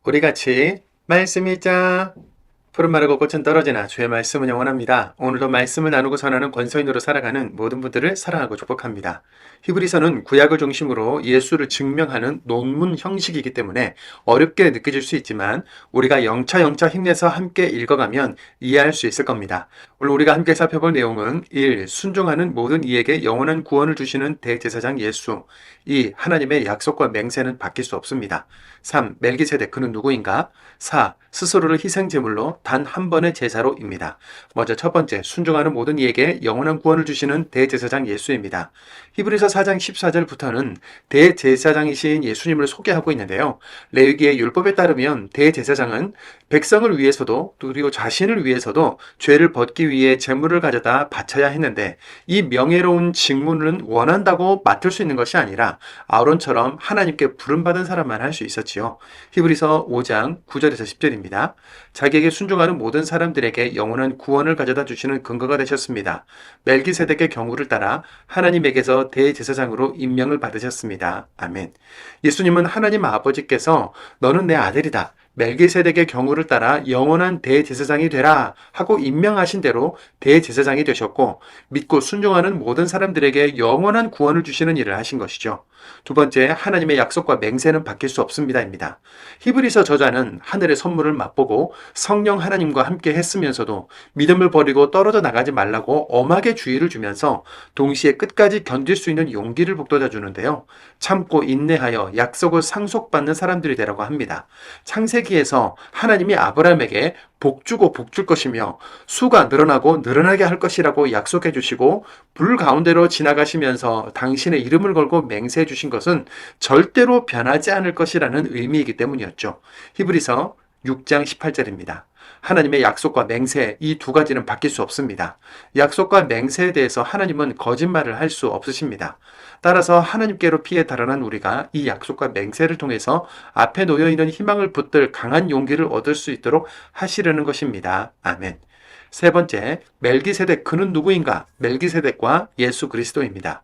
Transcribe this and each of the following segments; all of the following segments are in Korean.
우리 같이 말씀 읽자. 푸른 마르고 꽃은 떨어지나 주의 말씀은 영원합니다. 오늘도 말씀을 나누고 전하는 권서인으로 살아가는 모든 분들을 사랑하고 축복합니다. 히브리서는 구약을 중심으로 예수를 증명하는 논문 형식이기 때문에 어렵게 느껴질 수 있지만 우리가 영차 힘내서 함께 읽어가면 이해할 수 있을 겁니다. 오늘 우리가 함께 살펴볼 내용은 1. 순종하는 모든 이에게 영원한 구원을 주시는 대제사장 예수. 2. 하나님의 약속과 맹세는 바뀔 수 없습니다. 3. 멜기세덱 그는 누구인가? 4. 스스로를 희생제물로 단 한 번의 제사로입니다. 먼저 첫 번째, 순종하는 모든 이에게 영원한 구원을 주시는 대제사장 예수입니다. 히브리서 4장 14절부터는 대제사장이신 예수님을 소개하고 있는데요. 레위기의 율법에 따르면 대제사장은 백성을 위해서도 그리고 자신을 위해서도 죄를 벗기 위해 제물을 가져다 바쳐야 했는데 이 명예로운 직무는 원한다고 맡을 수 있는 것이 아니라 아론처럼 하나님께 부름받은 사람만 할 수 있었지요. 히브리서 5장 9절에서 10절입니다. 자기에게 순종하는 모든 사람들에게 영원한 구원을 가져다 주시는 근거가 되셨습니다. 멜기세덱의 경우를 따라 하나님에게서 대제사장으로 임명을 받으셨습니다. 아멘. 예수님은 하나님 아버지께서 너는 내 아들이다. 멜기세덱의 경우를 따라 영원한 대제사장이 되라 하고 임명하신 대로 대제사장이 되셨고 믿고 순종하는 모든 사람들에게 영원한 구원을 주시는 일을 하신 것이죠. 두 번째, 하나님의 약속과 맹세는 바뀔 수 없습니다입니다. 히브리서 저자는 하늘의 선물을 맛보고 성령 하나님과 함께 했으면서도 믿음을 버리고 떨어져 나가지 말라고 엄하게 주의를 주면서 동시에 끝까지 견딜 수 있는 용기를 북돋아 주는데요. 참고 인내하여 약속을 상속받는 사람들이 되라고 합니다. 창세기에서 하나님이 아브라함에게 복주고 복줄 것이며 수가 늘어나고 늘어나게 할 것이라고 약속해 주시고 불 가운데로 지나가시면서 당신의 이름을 걸고 맹세해 주신 것은 절대로 변하지 않을 것이라는 의미이기 때문이었죠. 히브리서 6장 18절입니다. 하나님의 약속과 맹세 이 두 가지는 바뀔 수 없습니다. 약속과 맹세에 대해서 하나님은 거짓말을 할 수 없으십니다. 따라서 하나님께로 피해 달아난 우리가 이 약속과 맹세를 통해서 앞에 놓여있는 희망을 붙들 강한 용기를 얻을 수 있도록 하시려는 것입니다. 아멘. 세 번째, 멜기세덱 그는 누구인가? 멜기세덱과 예수 그리스도입니다.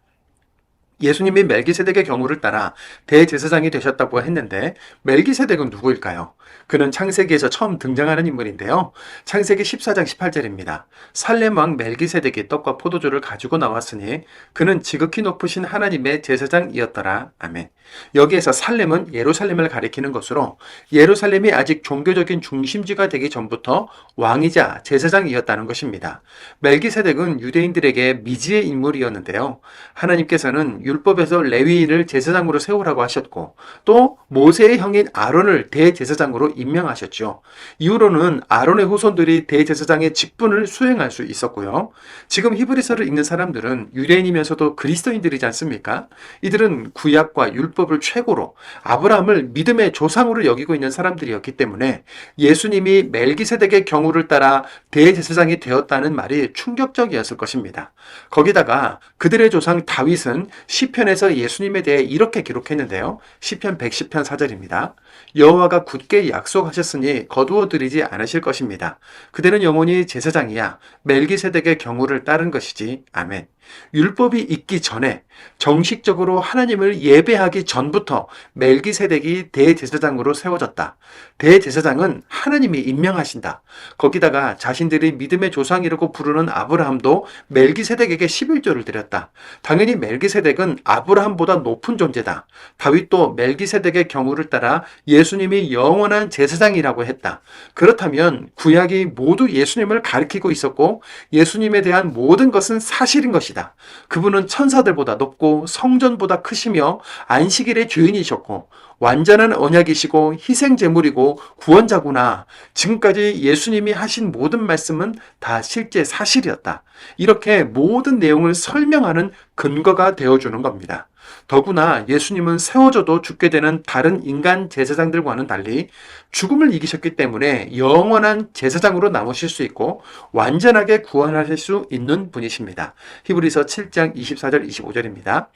예수님이 멜기세덱의 경우를 따라 대제사장이 되셨다고 했는데 멜기세덱은 누구일까요? 그는 창세기에서 처음 등장하는 인물인데요. 창세기 14장 18절입니다. 살렘 왕 멜기세덱이 떡과 포도주를 가지고 나왔으니 그는 지극히 높으신 하나님의 제사장이었더라. 아멘. 여기에서 살렘은 예루살렘을 가리키는 것으로 예루살렘이 아직 종교적인 중심지가 되기 전부터 왕이자 제사장이었다는 것입니다. 멜기세덱은 유대인들에게 미지의 인물이었는데요. 하나님께서는 율법에서 레위인을 제사장으로 세우라고 하셨고 또 모세의 형인 아론을 대제사장으로 임명하셨죠. 이후로는 아론의 후손들이 대제사장의 직분을 수행할 수 있었고요. 지금 히브리서를 읽는 사람들은 유대인이면서도 그리스도인들이지 않습니까? 이들은 구약과 율법을 최고로 아브라함을 믿음의 조상으로 여기고 있는 사람들이었기 때문에 예수님이 멜기세덱의 경우를 따라 대제사장이 되었다는 말이 충격적이었을 것입니다. 거기다가 그들의 조상 다윗은 시편에서 예수님에 대해 이렇게 기록했는데요. 시편 110편 4절입니다. 여호와가 굳게 약속하셨으니 거두어들이지 않으실 것입니다. 그대는 영원히 제사장이야 멜기세덱의 경우를 따른 것이지. 아멘. 율법이 있기 전에 정식적으로 하나님을 예배하기 전부터 멜기세덱이 대제사장으로 세워졌다. 대제사장은 하나님이 임명하신다. 거기다가 자신들이 믿음의 조상이라고 부르는 아브라함도 멜기세덱에게 11조를 드렸다. 당연히 멜기세덱은 아브라함보다 높은 존재다. 다윗도 멜기세덱의 경우를 따라 예수님이 영원한 제사장이라고 했다. 그렇다면 구약이 모두 예수님을 가리키고 있었고 예수님에 대한 모든 것은 사실인 것이다. 그분은 천사들보다 높고 성전보다 크시며 안식일의 주인이셨고 완전한 언약이시고 희생제물이고 구원자구나. 지금까지 예수님이 하신 모든 말씀은 다 실제 사실이었다. 이렇게 모든 내용을 설명하는 근거가 되어주는 겁니다. 더구나 예수님은 세워져도 죽게 되는 다른 인간 제사장들과는 달리 죽음을 이기셨기 때문에 영원한 제사장으로 남으실 수 있고 완전하게 구원하실 수 있는 분이십니다. 히브리서 7장 24절 25절입니다.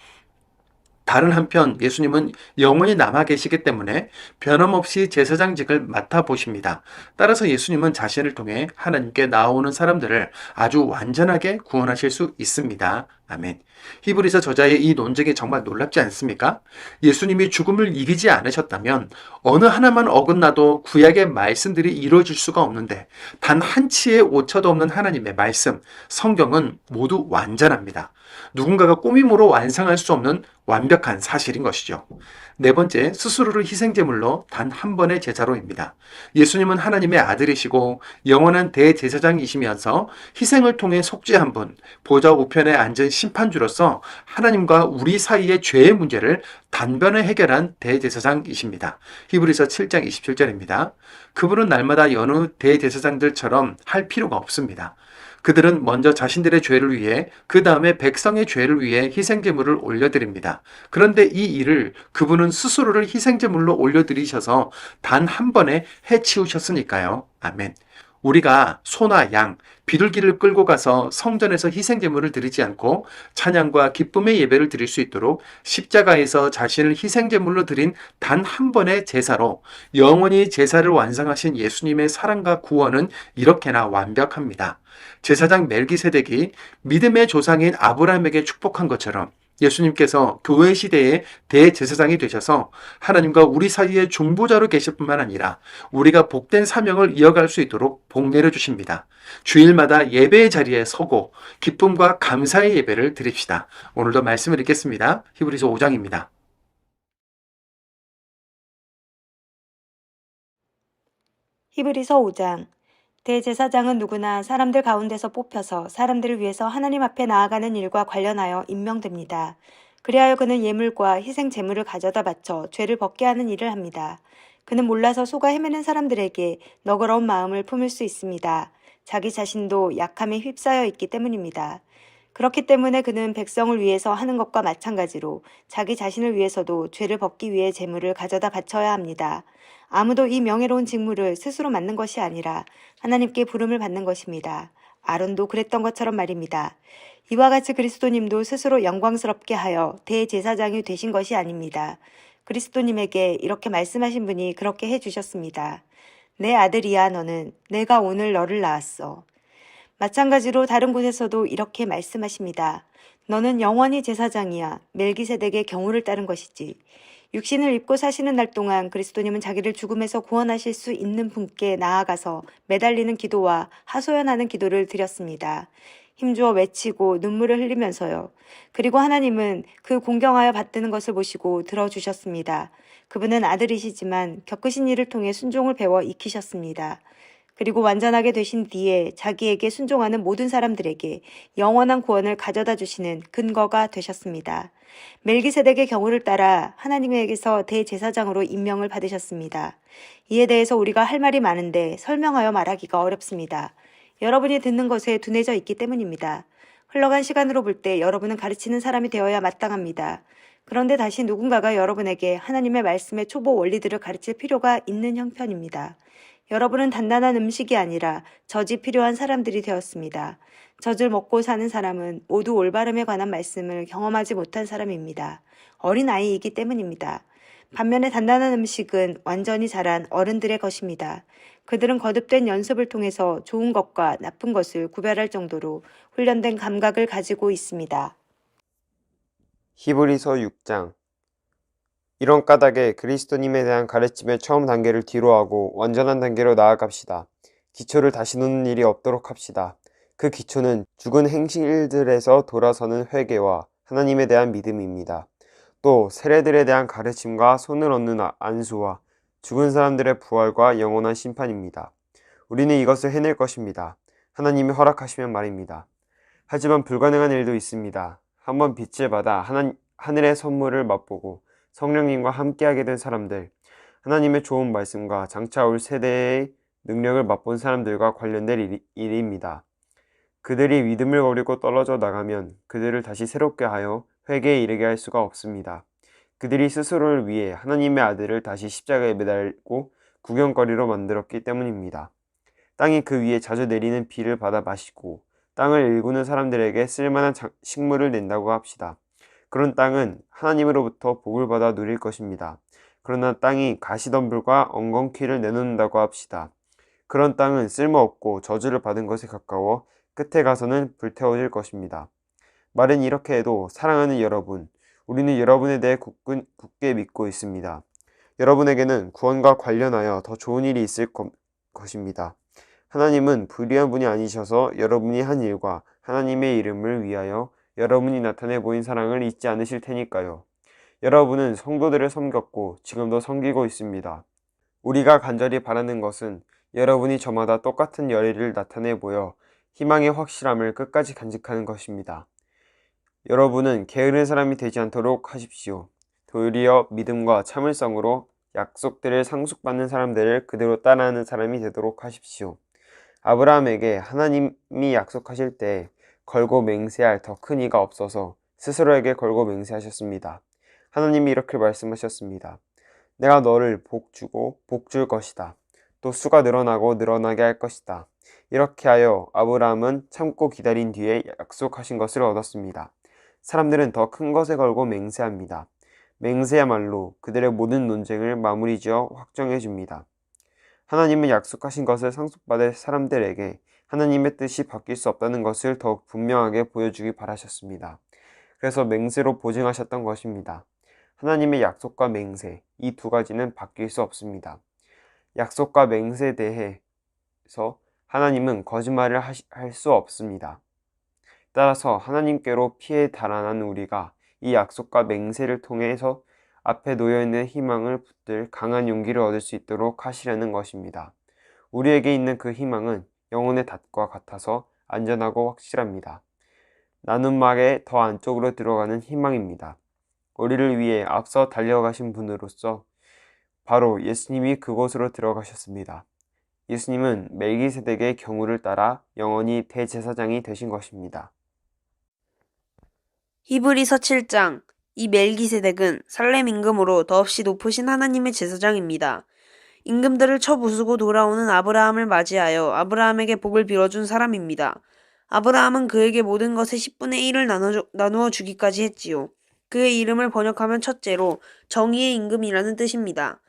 다른 한편 예수님은 영원히 남아 계시기 때문에 변함없이 제사장직을 맡아보십니다. 따라서 예수님은 자신을 통해 하나님께 나아오는 사람들을 아주 완전하게 구원하실 수 있습니다. 아멘. 히브리서 저자의 이 논증이 정말 놀랍지 않습니까? 예수님이 죽음을 이기지 않으셨다면 어느 하나만 어긋나도 구약의 말씀들이 이루어질 수가 없는데 단 한 치의 오차도 없는 하나님의 말씀, 성경은 모두 완전합니다. 누군가가 꾸밈으로 완성할 수 없는 완벽한 사실인 것이죠. 네 번째, 스스로를 희생제물로 단 한 번의 제사로입니다. 예수님은 하나님의 아들이시고 영원한 대제사장이시면서 희생을 통해 속죄한 분, 보좌 우편에 앉은 심판주로서 하나님과 우리 사이의 죄의 문제를 단번에 해결한 대제사장이십니다. 히브리서 7장 27절입니다. 그분은 날마다 여느 대제사장들처럼 할 필요가 없습니다. 그들은 먼저 자신들의 죄를 위해 그 다음에 백성의 죄를 위해 희생제물을 올려드립니다. 그런데 이 일을 그분은 스스로를 희생제물로 올려드리셔서 단 한 번에 해치우셨으니까요. 아멘. 우리가 소나 양, 비둘기를 끌고 가서 성전에서 희생제물을 드리지 않고 찬양과 기쁨의 예배를 드릴 수 있도록 십자가에서 자신을 희생제물로 드린 단 한 번의 제사로 영원히 제사를 완성하신 예수님의 사랑과 구원은 이렇게나 완벽합니다. 제사장 멜기세덱이 믿음의 조상인 아브라함에게 축복한 것처럼 예수님께서 교회 시대의 대제사장이 되셔서 하나님과 우리 사이의 중보자로 계실 뿐만 아니라 우리가 복된 사명을 이어갈 수 있도록 복 내려주십니다. 주일마다 예배의 자리에 서고 기쁨과 감사의 예배를 드립시다. 오늘도 말씀을 읽겠습니다. 히브리서 5장입니다. 히브리서 5장. 대제사장은 누구나 사람들 가운데서 뽑혀서 사람들을 위해서 하나님 앞에 나아가는 일과 관련하여 임명됩니다. 그리하여 그는 예물과 희생 제물을 가져다 바쳐 죄를 벗게 하는 일을 합니다. 그는 몰라서 속아 헤매는 사람들에게 너그러운 마음을 품을 수 있습니다. 자기 자신도 약함에 휩싸여 있기 때문입니다. 그렇기 때문에 그는 백성을 위해서 하는 것과 마찬가지로 자기 자신을 위해서도 죄를 벗기 위해 제물을 가져다 바쳐야 합니다. 아무도 이 명예로운 직무를 스스로 맡는 것이 아니라 하나님께 부름을 받는 것입니다. 아론도 그랬던 것처럼 말입니다. 이와 같이 그리스도님도 스스로 영광스럽게 하여 대제사장이 되신 것이 아닙니다. 그리스도님에게 이렇게 말씀하신 분이 그렇게 해주셨습니다. 내 아들이야 너는 내가 오늘 너를 낳았어. 마찬가지로 다른 곳에서도 이렇게 말씀하십니다. 너는 영원히 제사장이야. 멜기세덱의 경우를 따른 것이지. 육신을 입고 사시는 날 동안 그리스도님은 자기를 죽음에서 구원하실 수 있는 분께 나아가서 매달리는 기도와 하소연하는 기도를 드렸습니다. 힘주어 외치고 눈물을 흘리면서요. 그리고 하나님은 그 공경하여 받드는 것을 보시고 들어주셨습니다. 그분은 아들이시지만 겪으신 일을 통해 순종을 배워 익히셨습니다. 그리고 완전하게 되신 뒤에 자기에게 순종하는 모든 사람들에게 영원한 구원을 가져다 주시는 근거가 되셨습니다. 멜기세덱의 경우를 따라 하나님에게서 대제사장으로 임명을 받으셨습니다. 이에 대해서 우리가 할 말이 많은데 설명하여 말하기가 어렵습니다. 여러분이 듣는 것에 둔해져 있기 때문입니다. 흘러간 시간으로 볼 때 여러분은 가르치는 사람이 되어야 마땅합니다. 그런데 다시 누군가가 여러분에게 하나님의 말씀의 초보 원리들을 가르칠 필요가 있는 형편입니다. 여러분은 단단한 음식이 아니라 젖이 필요한 사람들이 되었습니다. 젖을 먹고 사는 사람은 모두 올바름에 관한 말씀을 경험하지 못한 사람입니다. 어린 아이이기 때문입니다. 반면에 단단한 음식은 완전히 자란 어른들의 것입니다. 그들은 거듭된 연습을 통해서 좋은 것과 나쁜 것을 구별할 정도로 훈련된 감각을 가지고 있습니다. 히브리서 6장. 이런 까닭에 그리스도님에 대한 가르침의 처음 단계를 뒤로하고 완전한 단계로 나아갑시다. 기초를 다시 놓는 일이 없도록 합시다. 그 기초는 죽은 행실들에서 돌아서는 회개와 하나님에 대한 믿음입니다. 또 세례들에 대한 가르침과 손을 얻는 안수와 죽은 사람들의 부활과 영원한 심판입니다. 우리는 이것을 해낼 것입니다. 하나님이 허락하시면 말입니다. 하지만 불가능한 일도 있습니다. 한번 빛을 받아 하늘의 선물을 맛보고 성령님과 함께하게 된 사람들, 하나님의 좋은 말씀과 장차 올 세대의 능력을 맛본 사람들과 관련된 일입니다. 그들이 믿음을 버리고 떨어져 나가면 그들을 다시 새롭게 하여 회개에 이르게 할 수가 없습니다. 그들이 스스로를 위해 하나님의 아들을 다시 십자가에 매달고 구경거리로 만들었기 때문입니다. 땅이 그 위에 자주 내리는 비를 받아 마시고 땅을 일구는 사람들에게 쓸만한 식물을 낸다고 합시다. 그런 땅은 하나님으로부터 복을 받아 누릴 것입니다. 그러나 땅이 가시덤불과 엉겅퀴를 내놓는다고 합시다. 그런 땅은 쓸모없고 저주를 받은 것에 가까워 끝에 가서는 불태워질 것입니다. 말은 이렇게 해도 사랑하는 여러분, 우리는 여러분에 대해 굳게 믿고 있습니다. 여러분에게는 구원과 관련하여 더 좋은 일이 있을 것입니다. 하나님은 불의한 분이 아니셔서 여러분이 한 일과 하나님의 이름을 위하여 여러분이 나타내 보인 사랑을 잊지 않으실 테니까요. 여러분은 성도들을 섬겼고 지금도 섬기고 있습니다. 우리가 간절히 바라는 것은 여러분이 저마다 똑같은 열의를 나타내 보여 희망의 확실함을 끝까지 간직하는 것입니다. 여러분은 게으른 사람이 되지 않도록 하십시오. 도리어 믿음과 참을성으로 약속들을 상속받는 사람들을 그대로 따라하는 사람이 되도록 하십시오. 아브라함에게 하나님이 약속하실 때 걸고 맹세할 더 큰 이가 없어서 스스로에게 걸고 맹세하셨습니다. 하나님이 이렇게 말씀하셨습니다. 내가 너를 복 주고 복 줄 것이다. 또 수가 늘어나고 늘어나게 할 것이다. 이렇게 하여 아브라함은 참고 기다린 뒤에 약속하신 것을 얻었습니다. 사람들은 더 큰 것에 걸고 맹세합니다. 맹세야말로 그들의 모든 논쟁을 마무리 지어 확정해 줍니다. 하나님은 약속하신 것을 상속받을 사람들에게 하나님의 뜻이 바뀔 수 없다는 것을 더욱 분명하게 보여주기 바라셨습니다. 그래서 맹세로 보증하셨던 것입니다. 하나님의 약속과 맹세, 이 두 가지는 바뀔 수 없습니다. 약속과 맹세에 대해서 하나님은 거짓말을 할 수 없습니다. 따라서 하나님께로 피해 달아난 우리가 이 약속과 맹세를 통해서 앞에 놓여있는 희망을 붙들 강한 용기를 얻을 수 있도록 하시려는 것입니다. 우리에게 있는 그 희망은 영혼의 닷과 같아서 안전하고 확실합니다. 나눔막의 더 안쪽으로 들어가는 희망입니다. 우리를 위해 앞서 달려가신 분으로서 바로 예수님이 그곳으로 들어가셨습니다. 예수님은 멜기세덱의 경우를 따라 영원히 대제사장이 되신 것입니다. 히브리서 7장. 이 멜기세덱은 살렘 임금으로 더없이 높으신 하나님의 제사장입니다. 임금들을 쳐부수고 돌아오는 아브라함을 맞이하여 아브라함에게 복을 빌어준 사람입니다. 아브라함은 그에게 모든 것의 10분의 1을 나누어 주기까지 했지요. 그의 이름을 번역하면 첫째로 정의의 임금이라는 뜻입니다.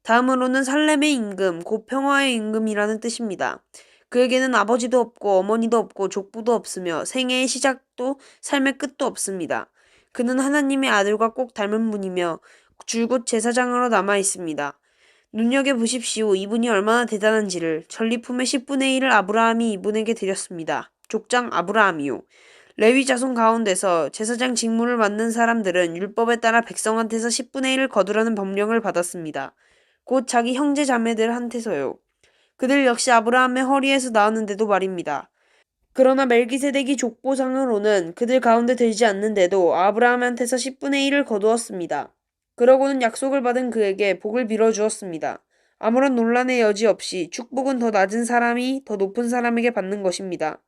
다음으로는 살렘의 임금, 곧 평화의 임금이라는 뜻입니다. 그에게는 아버지도 없고 어머니도 없고 족부도 없으며 생애의 시작도 삶의 끝도 없습니다. 그는 하나님의 아들과 꼭 닮은 분이며 줄곧 제사장으로 남아 있습니다. 눈여겨보십시오. 이분이 얼마나 대단한지를. 전리품의 10분의 1을 아브라함이 이분에게 드렸습니다. 족장 아브라함이요. 레위 자손 가운데서 제사장 직무를 맡는 사람들은 율법에 따라 백성한테서 10분의 1을 거두라는 법령을 받았습니다. 곧 자기 형제 자매들한테서요. 그들 역시 아브라함의 허리에서 나왔는데도 말입니다. 그러나 멜기세덱이 족보상으로는 그들 가운데 들지 않는데도 아브라함한테서 10분의 1을 거두었습니다. 그러고는 약속을 받은 그에게 복을 빌어주었습니다. 아무런 논란의 여지 없이 축복은 더 낮은 사람이 더 높은 사람에게 받는 것입니다.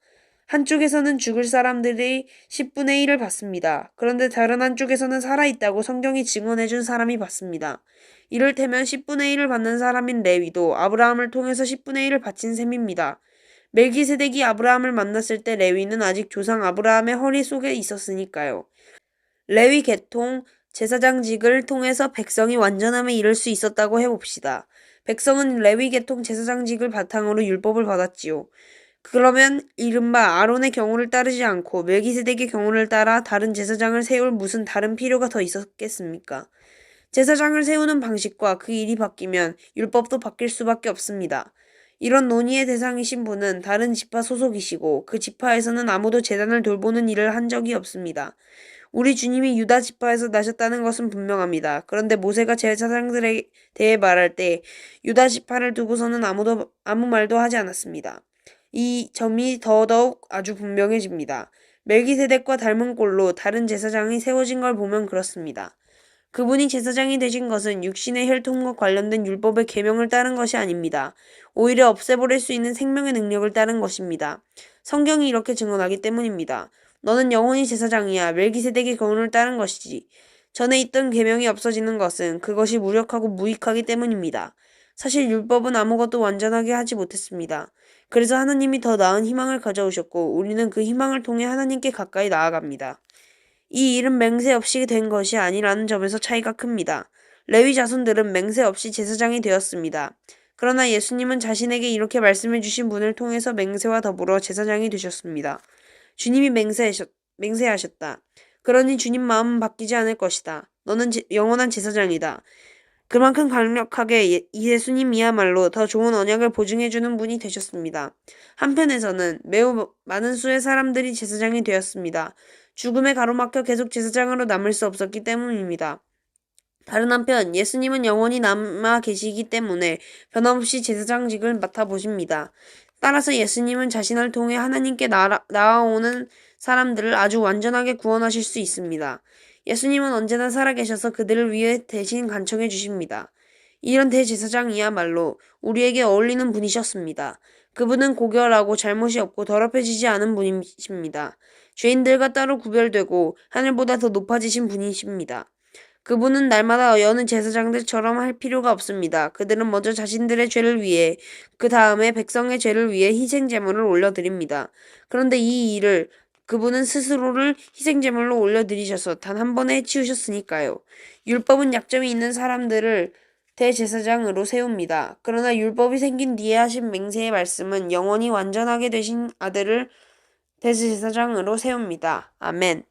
한쪽에서는 죽을 사람들이 10분의 1을 받습니다. 그런데 다른 한쪽에서는 살아있다고 성경이 증언해준 사람이 받습니다. 이를테면 10분의 1을 받는 사람인 레위도 아브라함을 통해서 10분의 1을 바친 셈입니다. 멜기세덱이 아브라함을 만났을 때 레위는 아직 조상 아브라함의 허리 속에 있었으니까요. 레위 계통 제사장직을 통해서 백성이 완전함에 이를 수 있었다고 해봅시다. 백성은 레위 계통 제사장직을 바탕으로 율법을 받았지요. 그러면 이른바 아론의 경우를 따르지 않고 멜기세덱의 경우를 따라 다른 제사장을 세울 무슨 다른 필요가 더 있었겠습니까? 제사장을 세우는 방식과 그 일이 바뀌면 율법도 바뀔 수밖에 없습니다. 이런 논의의 대상이신 분은 다른 지파 소속이시고 그 지파에서는 아무도 제단을 돌보는 일을 한 적이 없습니다. 우리 주님이 유다 지파에서 나셨다는 것은 분명합니다. 그런데 모세가 제사장들에 대해 말할 때 유다 지파를 두고서는 아무 말도 하지 않았습니다. 이 점이 더더욱 아주 분명해집니다. 멜기세덱과 닮은 꼴로 다른 제사장이 세워진 걸 보면 그렇습니다. 그분이 제사장이 되신 것은 육신의 혈통과 관련된 율법의 계명을 따른 것이 아닙니다. 오히려 없애버릴 수 있는 생명의 능력을 따른 것입니다. 성경이 이렇게 증언하기 때문입니다. 너는 영원히 제사장이야. 멜기세덱의 경륜을 따른 것이지. 전에 있던 계명이 없어지는 것은 그것이 무력하고 무익하기 때문입니다. 사실 율법은 아무것도 완전하게 하지 못했습니다. 그래서 하나님이 더 나은 희망을 가져오셨고 우리는 그 희망을 통해 하나님께 가까이 나아갑니다. 이 일은 맹세 없이 된 것이 아니라는 점에서 차이가 큽니다. 레위 자손들은 맹세 없이 제사장이 되었습니다. 그러나 예수님은 자신에게 이렇게 말씀해 주신 분을 통해서 맹세와 더불어 제사장이 되셨습니다. 주님이 맹세하셨다. 그러니 주님 마음은 바뀌지 않을 것이다. 너는 영원한 제사장이다. 그만큼 강력하게 예수님이야말로 더 좋은 언약을 보증해주는 분이 되셨습니다. 한편에서는 매우 많은 수의 사람들이 제사장이 되었습니다. 죽음에 가로막혀 계속 제사장으로 남을 수 없었기 때문입니다. 다른 한편 예수님은 영원히 남아 계시기 때문에 변함없이 제사장직을 맡아보십니다. 따라서 예수님은 자신을 통해 하나님께 나아오는 사람들을 아주 완전하게 구원하실 수 있습니다. 예수님은 언제나 살아계셔서 그들을 위해 대신 간청해 주십니다. 이런 대제사장이야말로 우리에게 어울리는 분이셨습니다. 그분은 고결하고 잘못이 없고 더럽혀지지 않은 분이십니다. 죄인들과 따로 구별되고 하늘보다 더 높아지신 분이십니다. 그분은 날마다 여느 제사장들처럼 할 필요가 없습니다. 그들은 먼저 자신들의 죄를 위해 그 다음에 백성의 죄를 위해 희생 제물을 올려드립니다. 그런데 이 일을 그분은 스스로를 희생 제물로 올려드리셔서 단 한 번에 해치우셨으니까요. 율법은 약점이 있는 사람들을 대제사장으로 세웁니다. 그러나 율법이 생긴 뒤에 하신 맹세의 말씀은 영원히 완전하게 되신 아들을 대제사장으로 세웁니다. 아멘.